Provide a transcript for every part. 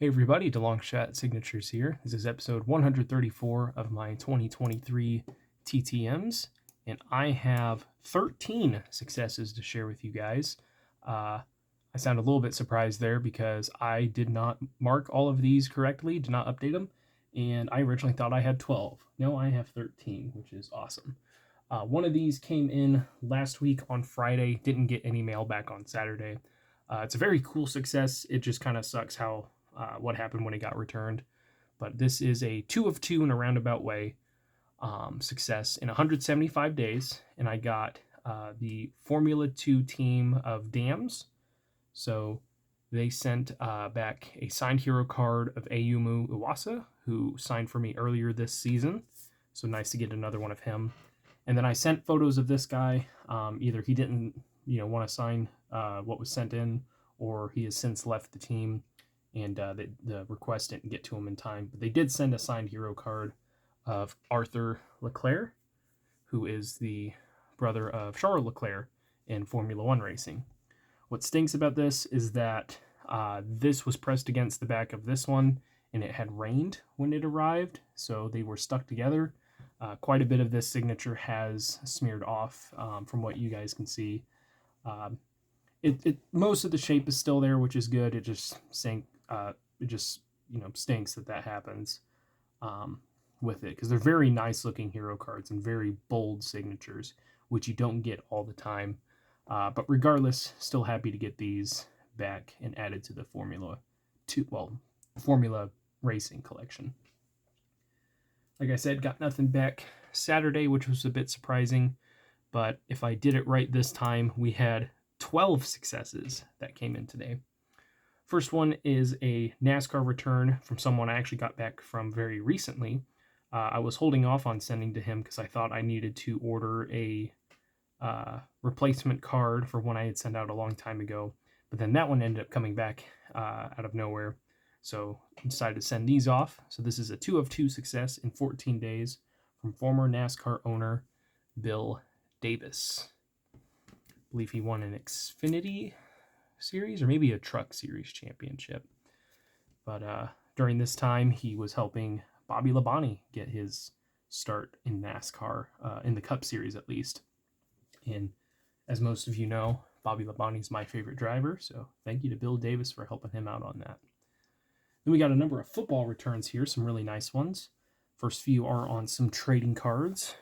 Hey everybody, DeLongshot Signatures here. This is episode 134 of my 2023 TTMs, and I have 13 successes to share with you guys. I sound a little bit surprised there because I did not mark all of these correctly, did not update them, and I originally thought I had 12. No, I have 13, which is awesome. One of these came in last week on Friday, didn't get any mail back on Saturday. It's a very cool success. It just kind of sucks how what happened when it got returned. But this is a 2 of 2 in a roundabout way success in 175 days. And I got the Formula 2 team of Dams. So they sent back a signed hero card of Ayumu Iwasa, who signed for me earlier this season. So nice to get another one of him. And then I sent photos of this guy. Either he didn't want to sign what was sent in, or he has since left the team and the request didn't get to him in time. But they did send a signed hero card of Arthur Leclerc, who is the brother of Charles Leclerc in Formula One racing. What stinks about this is that this was pressed against the back of this one, and it had rained when it arrived, so they were stuck together. Quite a bit of this signature has smeared off from what you guys can see. Most of the shape is still there, which is good. It just stinks that happens with it, because they're very nice looking hero cards and very bold signatures, which you don't get all the time. But regardless, still happy to get these back and added to the Formula Racing collection. Like I said, got nothing back Saturday, which was a bit surprising. But if I did it right this time, we had 12 successes that came in today. First one is a NASCAR return from someone I actually got back from very recently. I was holding off on sending to him because I thought I needed to order a replacement card for one I had sent out a long time ago. But then that one ended up coming back out of nowhere. So I decided to send these off. So this is a 2 of 2 success in 14 days from former NASCAR owner Bill Davis. I believe he won an Xfinity series or maybe a truck series championship. But during this time, he was helping Bobby Labonte get his start in NASCAR, in the Cup Series at least. And as most of you know, Bobby Labonte is my favorite driver, so thank you to Bill Davis for helping him out on that. Then we got a number of football returns here, some really nice ones. First few are on some trading cards.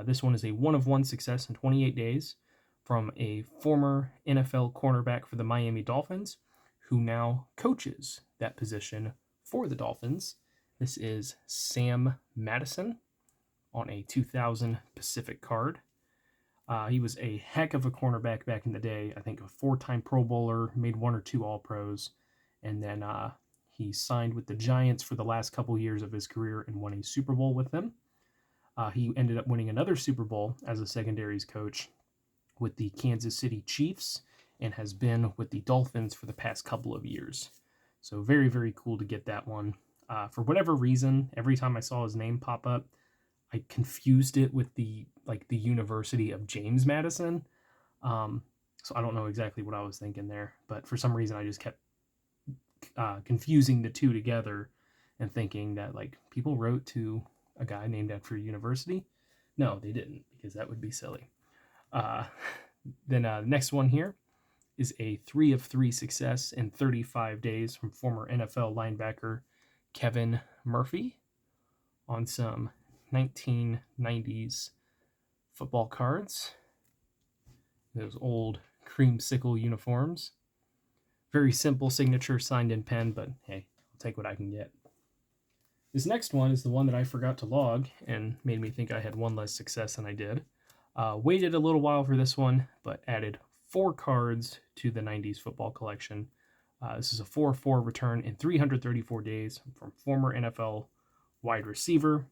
This one is a 1 of 1 success in 28 days from a former NFL cornerback for the Miami Dolphins, who now coaches that position for the Dolphins. This is Sam Madison on a 2000 Pacific card. He was a heck of a cornerback back in the day. I think a 4-time Pro Bowler, made 1 or 2 All-Pros, and then he signed with the Giants for the last couple years of his career and won a Super Bowl with them. He ended up winning another Super Bowl as a secondaries coach with the Kansas City Chiefs and has been with the Dolphins for the past couple of years. So very, very cool to get that one. For whatever reason, every time I saw his name pop up, I confused it with the University of James Madison. So I don't know exactly what I was thinking there, but for some reason I just kept confusing the two together and thinking that people wrote to a guy named after a university. No, they didn't, because that would be silly. Then the next one here is a 3 of 3 success in 35 days from former NFL linebacker Kevin Murphy on some 1990s football cards. Those old creamsicle uniforms. Very simple signature, signed in pen, but hey, I'll take what I can get. This next one is the one that I forgot to log and made me think I had 1 less success than I did. Waited a little while for this one, but added 4 cards to the 90s football collection. This is a 4-4 return in 334 days from former NFL wide receiver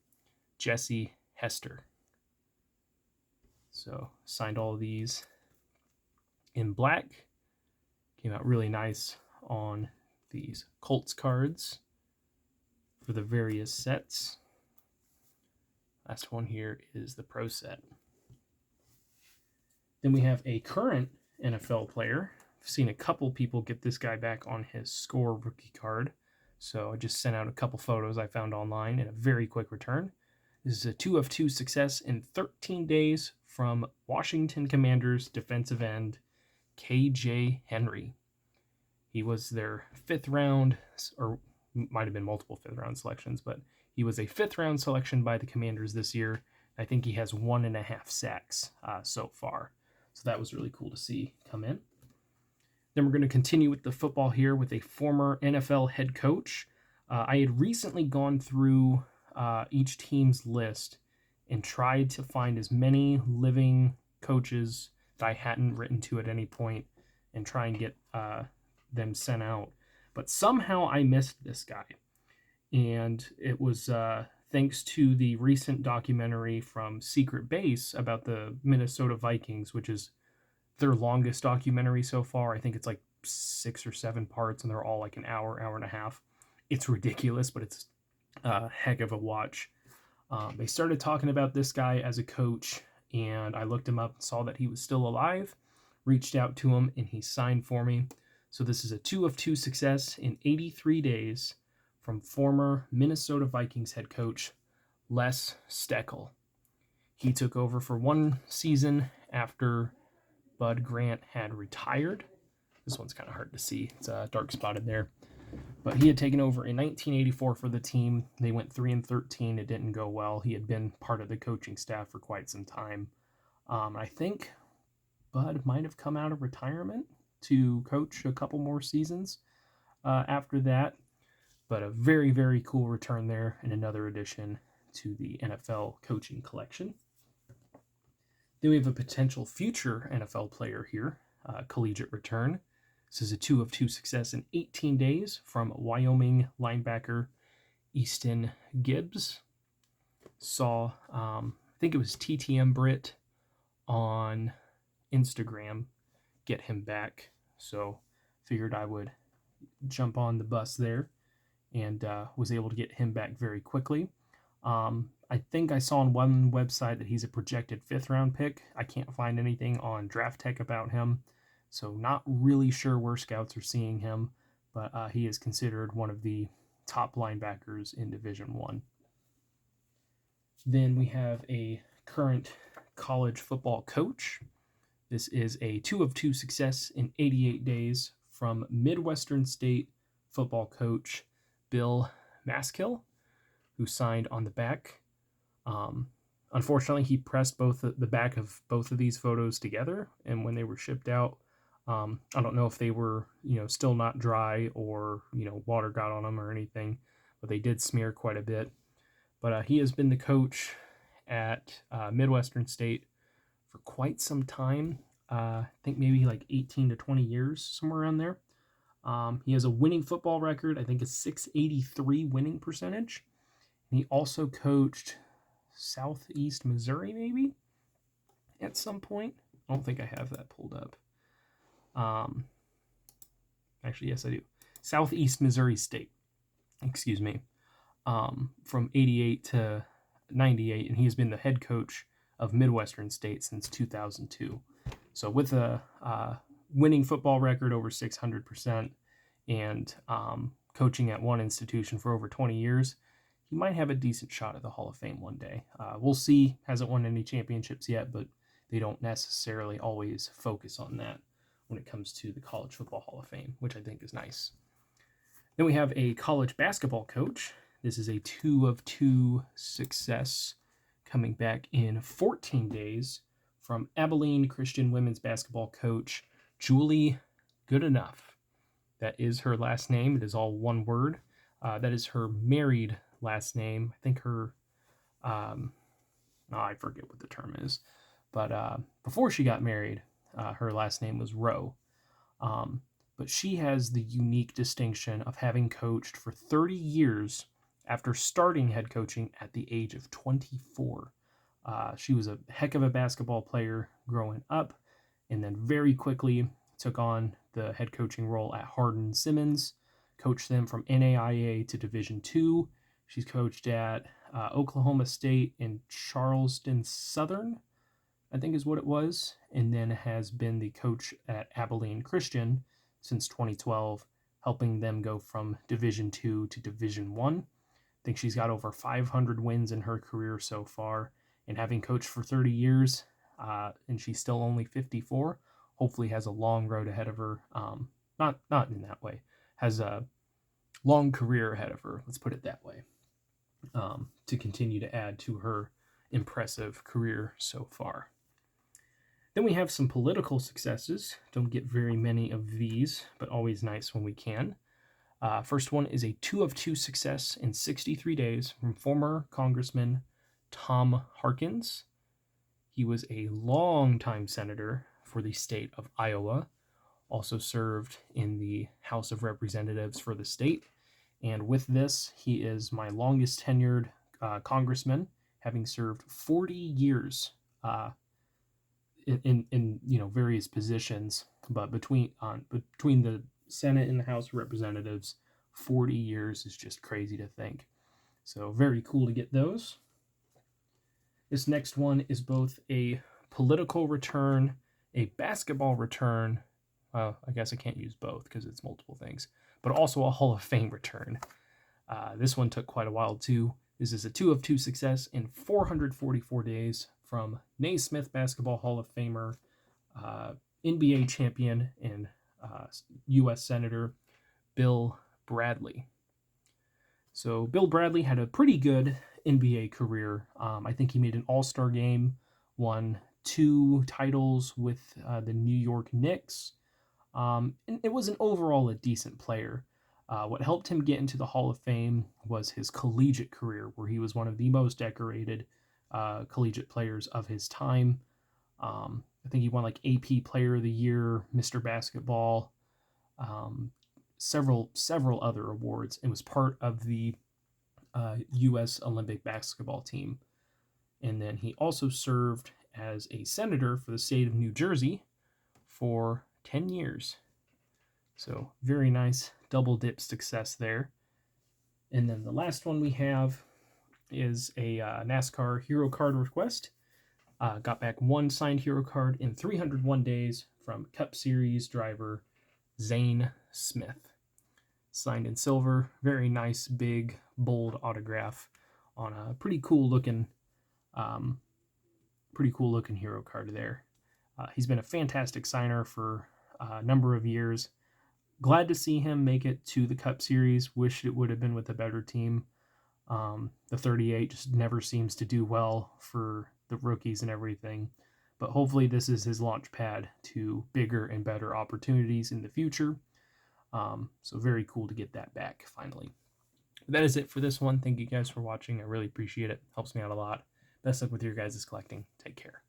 Jesse Hester. So signed all of these in black. Came out really nice on these Colts cards for the various sets. Last one here is the Pro set. Then we have a current NFL player. I've seen a couple people get this guy back on his Score rookie card So I just sent out a couple photos I found online and a very quick return. This is a 2 of 2 success in 13 days from Washington Commanders defensive end KJ Henry. He was their 5th round, or might have been multiple 5th round selections, but he was a 5th round selection by the Commanders this year. I think he has 1.5 sacks so far. So that was really cool to see come in. Then we're going to continue with the football here with a former NFL head coach. I had recently gone through each team's list and tried to find as many living coaches that I hadn't written to at any point and try and get them sent out. But somehow I missed this guy. And it was thanks to the recent documentary from Secret Base about the Minnesota Vikings, which is their longest documentary so far. I think it's like 6 or 7 parts, and they're all like an hour, hour and a half. It's ridiculous, but it's a heck of a watch. They started talking about this guy as a coach, and I looked him up and saw that he was still alive, reached out to him, and he signed for me. So this is a 2 of 2 success in 83 days from former Minnesota Vikings head coach Les Steckel. He took over for one season after Bud Grant had retired. This one's kind of hard to see. It's dark spotted there. But he had taken over in 1984 for the team. They went 3-13. It didn't go well. He had been part of the coaching staff for quite some time. I think Bud might have come out of retirement to coach a couple more seasons after that. But a very, very cool return there and another addition to the NFL coaching collection. Then we have a potential future NFL player here, collegiate return. This is a 2 of 2 success in 18 days from Wyoming linebacker Easton Gibbs. Saw, I think it was TTM Brit on Instagram get him back. So figured I would jump on the bus there and was able to get him back very quickly. I think I saw on one website that he's a projected 5th round pick. I can't find anything on Draft Tech about him, so not really sure where scouts are seeing him, but he is considered one of the top linebackers in Division I. Then we have a current college football coach. This is a 2 of 2 success in 88 days from Midwestern State football coach Bill Maskill, who signed on the back. Unfortunately, he pressed both the back of both of these photos together, and when they were shipped out, I don't know if they were, still not dry or, water got on them or anything, but they did smear quite a bit. But he has been the coach at Midwestern State for quite some time. I think maybe like 18 to 20 years, somewhere around there. He has a winning football record. I think a 683 winning percentage. He also coached Southeast Missouri, maybe, at some point. I don't think I have that pulled up. Actually, yes, I do. Southeast Missouri State, excuse me, from 88 to 98, and he has been the head coach of Midwestern State since 2002. So with a winning football record over 600% and coaching at one institution for over 20 years, he might have a decent shot at the Hall of Fame one day. We'll see. Hasn't won any championships yet, but they don't necessarily always focus on that when it comes to the College Football Hall of Fame, which I think is nice. Then we have a college basketball coach. This is a 2 of 2 success coming back in 14 days from Abilene Christian women's basketball coach Julie Goodenough. That is her last name. It is all one word. That is her married last name. I think her, I forget what the term is, but before she got married, her last name was Rowe. But she has the unique distinction of having coached for 30 years after starting head coaching at the age of 24. She was a heck of a basketball player growing up, and then very quickly took on the head coaching role at Hardin-Simmons, coached them from NAIA to Division II. She's coached at Oklahoma State and Charleston Southern, I think is what it was, and then has been the coach at Abilene Christian since 2012, helping them go from Division II to Division I. I think she's got over 500 wins in her career so far, and having coached for 30 years, and she's still only 54, hopefully has a long road ahead of her. Not in that way, has a long career ahead of her, let's put it that way, to continue to add to her impressive career so far. Then we have some political successes. Don't get very many of these, but always nice when we can. First one is a 2 of 2 success in 63 days from former Congressman Tom Harkins. He was a longtime senator for the state of Iowa, also served in the House of Representatives for the state. And with this, he is my longest tenured congressman, having served 40 years in various positions. But between the Senate and the House of Representatives, 40 years is just crazy to think. So very cool to get those. This next one is both a political return, a basketball return. I guess I can't use both because it's multiple things, but also a Hall of Fame return. This one took quite a while too. This is a 2 of 2 success in 444 days from Naismith Basketball Hall of Famer, NBA champion, and U.S. Senator Bill Bradley. So Bill Bradley had a pretty good NBA career. I think he made an All-Star game, won 2 titles with the New York Knicks. And it was overall a decent player. What helped him get into the Hall of Fame was his collegiate career, where he was one of the most decorated collegiate players of his time. I think he won like AP Player of the Year, Mr. Basketball, several other awards, and was part of the U.S. Olympic basketball team. And then he also served as a senator for the state of New Jersey for 10 years. So very nice double dip success there. And then the last one we have is a NASCAR hero card request. Got back 1 signed hero card in 301 days from Cup Series driver Zane Smith. Signed in silver. Very nice, big, bold autograph on a pretty cool looking hero card there. He's been a fantastic signer for a number of years. Glad to see him make it to the Cup Series. Wish it would have been with a better team. The 38 just never seems to do well for the rookies and everything. But hopefully this is his launch pad to bigger and better opportunities in the future. So very cool to get that back finally. But that is it for this one. Thank you guys for watching. I really appreciate it. Helps me out a lot. Best luck with your guys' collecting. Take care.